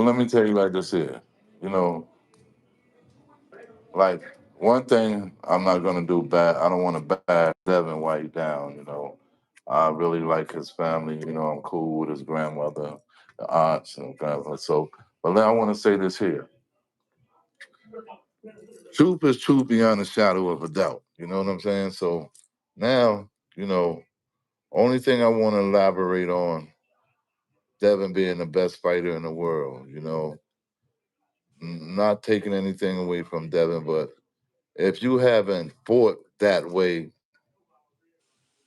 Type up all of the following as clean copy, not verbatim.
Well, let me tell you like this here. You know, like one thing I'm not gonna do bad. I don't want to bash Devin White down. I really like his family. I'm cool with his grandmother, the aunts, and grandmother. So, but then I want to say this here: truth is truth beyond a shadow of a doubt. You know what I'm saying? So now, you know, only thing I want to elaborate on Devin being the best fighter in the world. Not taking anything away from Devin, but if you haven't fought that way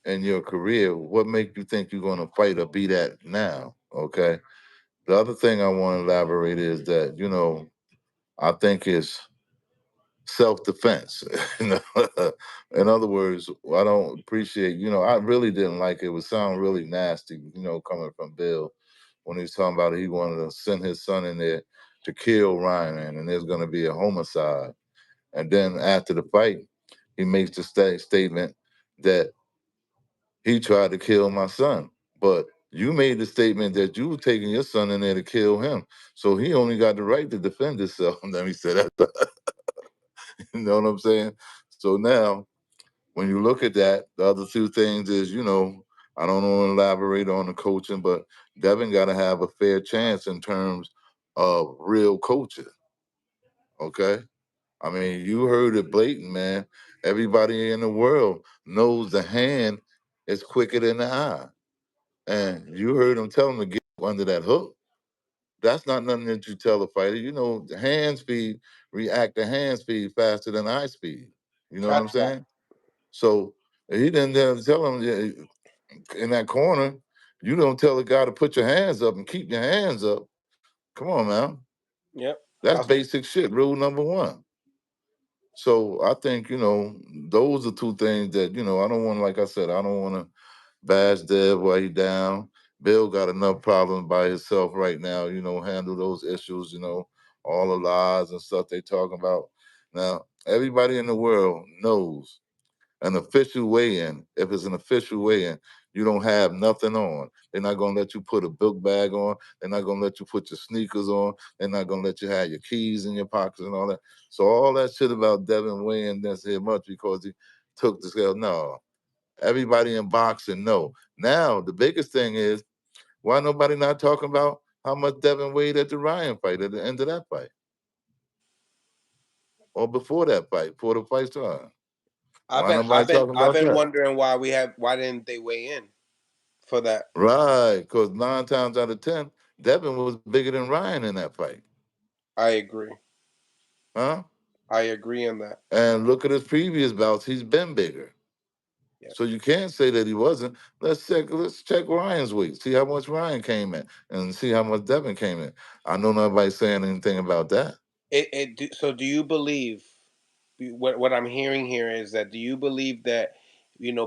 in your career, what makes you think you're going to fight or be that now? Okay. The other thing I want to elaborate is that, I think it's self-defense. In other words, I don't appreciate, I really didn't like it. It would sound really nasty, coming from Bill when he was talking about he wanted to send his son in there to kill Ryan and there's going to be a homicide. And then after the fight, he makes the statement that he tried to kill my son. But you made the statement that you were taking your son in there to kill him. So he only got the right to defend himself. And then he said that. You know what I'm saying? So now, when you look at that, the other two things is, I don't want to elaborate on the coaching, but Devin got to have a fair chance in terms of real coaching. Okay? I mean, you heard it blatant, man. Everybody in the world knows the hand is quicker than the eye. And you heard him tell him to get under that hook. That's not nothing that you tell a fighter. The hand speed react to hand speed faster than eye speed. You know what I'm Gotcha. saying? So he didn't tell him in that corner, you don't tell a guy to put your hands up and keep your hands up. Come on, man. Yep. That's basic shit. Rule number one. So I think, those are two things that, I don't want, like I said, I don't want to bash Dev while he down. Bill got enough problems by himself right now, handle those issues, all the lies and stuff they talking about. Now, everybody in the world knows an official weigh-in, if it's an official weigh-in, you don't have nothing on. They're not gonna let you put a book bag on. They're not gonna let you put your sneakers on. They're not gonna let you have your keys in your pockets and all that. So all that shit about Devin weighing this here much because he took the scale. No, everybody in boxing know. Now the biggest thing is why nobody not talking about how much Devin weighed at the Ryan fight at the end of that fight or before that fight, before the fight started. I've Why been I've nobody been talking I've about been that? wondering why didn't they weigh in for that? Right, because 9 times out of 10, Devin was bigger than Ryan in that fight. I agree. Huh? I agree on that. And look at his previous bouts, he's been bigger. Yeah. So you can't say that he wasn't. Let's check Ryan's weight, see how much Ryan came in, and see how much Devin came in. I know nobody's saying anything about that. So do you believe what I'm hearing here is that do you believe that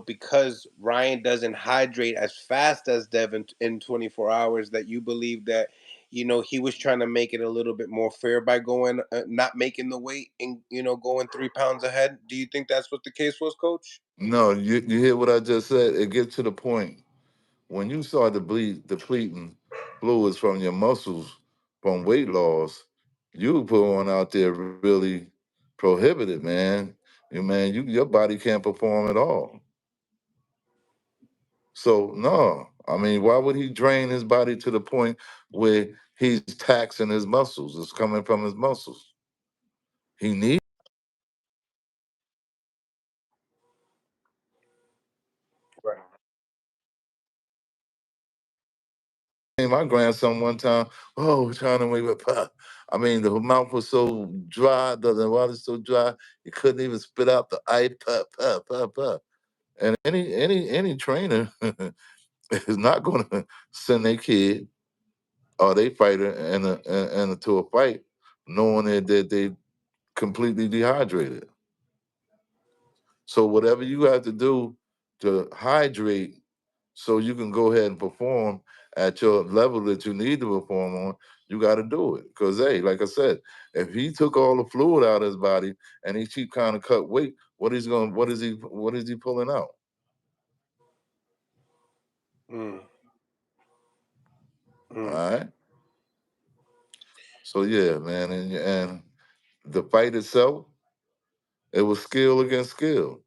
because Ryan doesn't hydrate as fast as Devin in 24 hours that you believe that he was trying to make it a little bit more fair by going not making the weight and going 3 pounds ahead? Do you think that's what the case was, Coach? No, you hear what I just said? It gets to the point when you start to depleting fluids from your muscles from weight loss, you put one out there really prohibited, man. Your body can't perform at all. So no, I mean, why would he drain his body to the point where he's taxing his muscles? It's coming from his muscles. He needs. Right. My grandson one time, oh, trying to make a pop. I mean, the mouth was so dry, the water so dry, he couldn't even spit out the ice, pop, pop, pop, pop. And any trainer is not going to send their kid or their fighter into a fight knowing that they completely dehydrated. So whatever you have to do to hydrate so you can go ahead and perform at your level that you need to perform on, you got to do it. Because hey, like I said, if he took all the fluid out of his body and he keep kind of cut weight, what is he pulling out? Mm, All mm. right. So yeah, man, and the fight itself, it was skill against skill,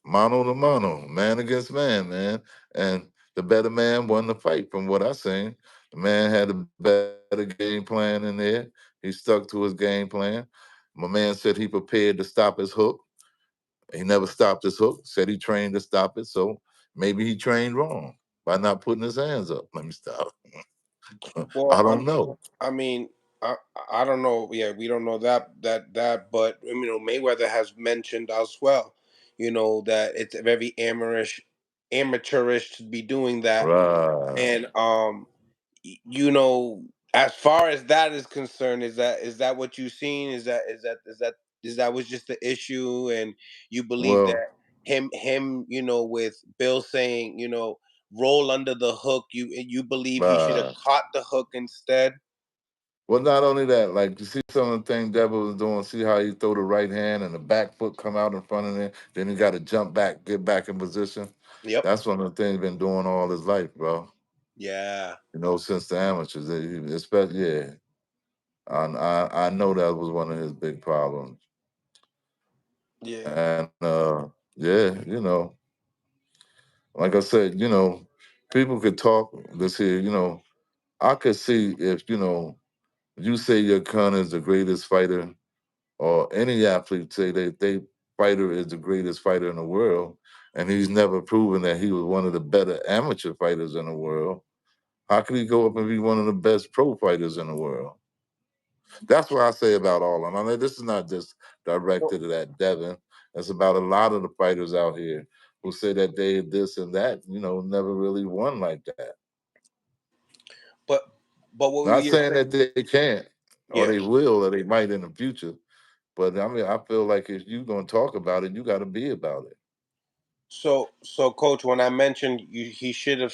mano to mano, man against man, and the better man won the fight. From what I seen, the man had a better game plan in there. He stuck to his game plan. My man said he prepared to stop his hook. He never stopped his hook. Said he trained to stop it. So maybe he trained wrong by not putting his hands up. Let me stop. Well, I don't know. I mean, I I don't know. Yeah, we don't know that. But Mayweather has mentioned as well. That it's very amateurish to be doing that, Right. and y- you know, as far as that is concerned, is that what you've seen? Is that was just the issue, and you believe Well, that with Bill saying, roll under the hook, you believe he should have right. caught the hook instead? Well, not only that, like you see some of the things Devin was doing. See how he throw the right hand and the back foot come out in front of him. Then he got to jump back, get back in position. Yep. That's one of the things he's been doing all his life, bro. Yeah. Since the amateurs, especially yeah. I know that was one of his big problems. Yeah. And yeah, like I said, people could talk this here, I could see if, you say your son is the greatest fighter, or any athlete say that they fighter is the greatest fighter in the world, and he's never proven that he was one of the better amateur fighters in the world. How could he go up and be one of the best pro fighters in the world? That's what I say about all of them. I mean, this is not just Well, directed at Devin. It's about a lot of the fighters out here who say that they this and that, never really won like that. but what Not you're saying saying? that they can't, or they Yeah. will, or they might in the future. But I mean, I feel like if you're gonna talk about it, you got to be about it. So, coach, when I mentioned he should have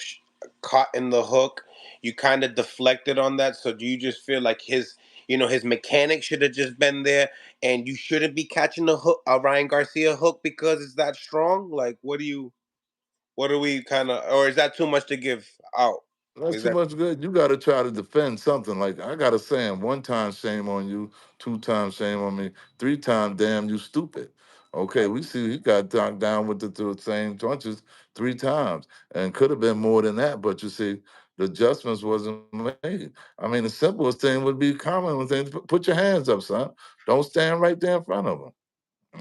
caught in the hook, you kind of deflected on that. So, do you just feel like his mechanic should have just been there, and you shouldn't be catching the hook, Ryan Garcia hook, because it's that strong? Like, what are we kind of, or is that too much to give out? That's Is too that much good. You got to try to defend something. Like I got a saying: one time shame on you, two times shame on me, three times damn you stupid. Okay, we see he got knocked down with the same punches three times, and could have been more than that. But you see, the adjustments wasn't made. I mean, the simplest thing would be common thing: put your hands up, son. Don't stand right there in front of him.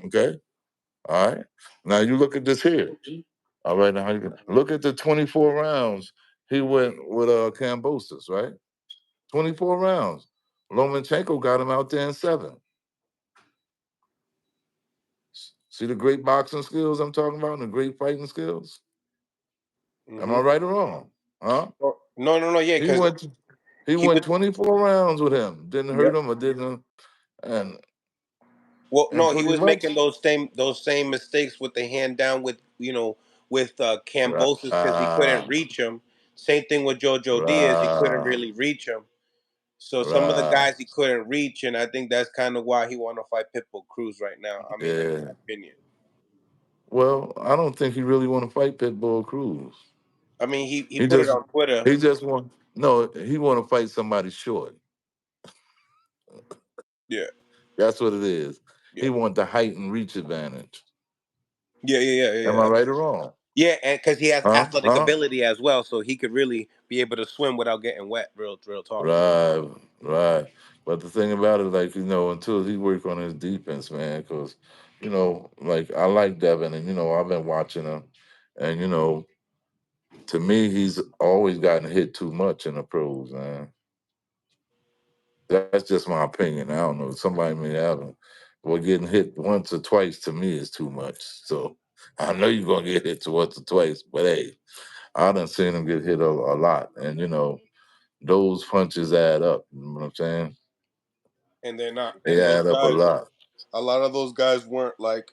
Okay, all right. Now you look at this here. All right, now you look at the 24 rounds he went with Cambosis, right? 24 rounds. Lomachenko got him out there in 7. See the great boxing skills I'm talking about and the great fighting skills? Am I hmm right or wrong? Huh? no, no, no, yeah, He because went he he went was. 24 rounds with him. Didn't hurt Yep. him or didn't and Well, and no, he pretty was much making those same mistakes with the hand down with right, Cambosis because he couldn't reach him. Same thing with JoJo Diaz, he couldn't right, really reach him. So some of the right. guys he couldn't reach, and I think that's kind of why he want to fight Pitbull Cruz right now. I mean, in my Yeah. opinion. Well, I don't think he really want to fight Pitbull Cruz. I mean, he He put it just on Twitter. he just want no, he want to fight somebody short. Yeah, That's what it is. yeah, He want the height and reach advantage. yeah, yeah, yeah, Am I yeah. right or wrong? Yeah, and because he has Huh? athletic Huh? ability as well, so he could really be able to swim without getting wet. Real talk. Right, right. But the thing about it, like, until he work on his defense, man, because, like I like Devin and, I've been watching him. And, to me, he's always gotten hit too much in the pros, man. That's just my opinion. I don't know. Somebody may have him. Well, getting hit once or twice to me is too much. So I know you're gonna get hit once or twice, but hey, I done seen him get hit a lot, and those punches add up. You know what I'm saying? And they're not, They and those add up a guys, lot. a lot of those guys weren't like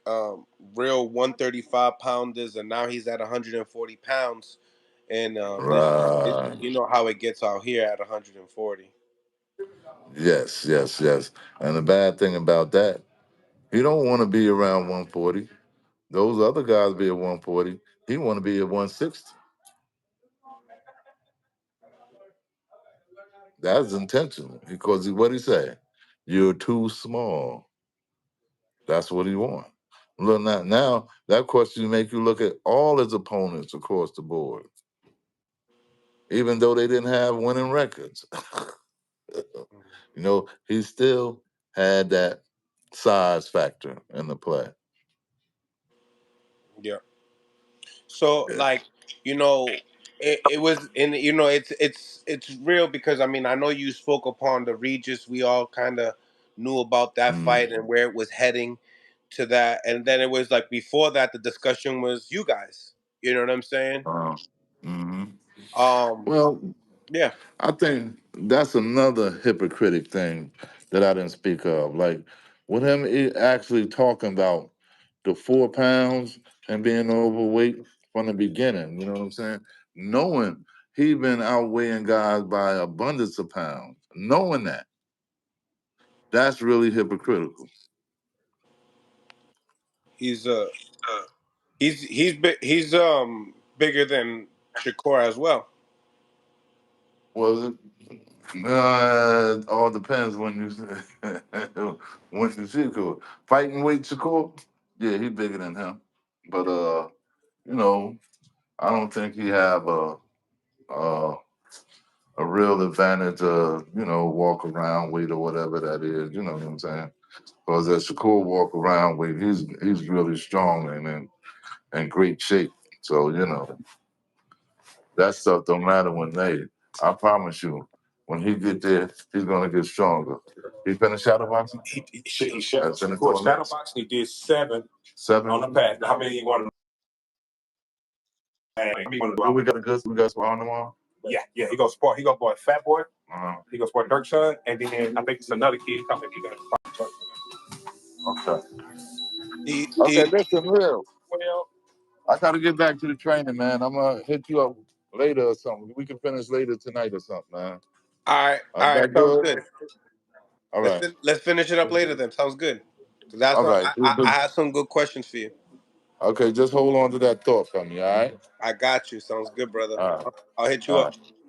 real 135 pounders, and now he's at 140 pounds, and Right. you know how it gets out here at 140. Yes, yes, yes. And the bad thing about that, he don't want to be around 140. Those other guys be at 140. He want to be at 160. That's intentional because what he say? You're too small. That's what he want. Look now that question make you look at all his opponents across the board, even though they didn't have winning records. He still had that size factor in the play. Yeah. So Yeah. like, it was in it's real because I mean I know you spoke upon the Regis. We all kind of knew about that Mm. fight and where it was heading to that, and then it was like before that the discussion was you guys. You know what I'm saying? Uh, hmm Um, Well, yeah, I think that's another hypocritic thing that I didn't speak of. Like with him actually talking about the 4 pounds and being overweight from the beginning, you know what I'm saying? Knowing he been outweighing guys by abundance of pounds, knowing that's really hypocritical. he's bigger than Shakur as well. Was it? It all depends when you see Shakur. Fighting weight Shakur, yeah, he's bigger than him. But you know, I don't think he have a a real advantage of walk around weight or whatever that is. You know what I'm saying? Because as Shakur walk around weight, he's really strong and in great shape. So that stuff don't matter when they. I promise you, when he get there, he's gonna get stronger. He finished shadow boxing. He shadow boxing. He did seven. Seven on the pad. How many you want? We got a good. We got spar tomorrow. Yeah. He gonna spar. He gonna spar Fat Boy. He gonna spar Dirk Son, and then I think it's another kid coming. He gonna spar. Okay. Okay. He Listen, real. Well, I gotta get back to the training, man. I'm gonna hit you up later or something. We can finish later tonight or something, man. all Is right, that sounds good? good. All right. Let's finish it up later then. Sounds good. 'Cause All right. I have some good questions for you. Okay, just hold on to that thought from me, all right? I got you. Sounds good, brother. All right. I'll hit you All up. right.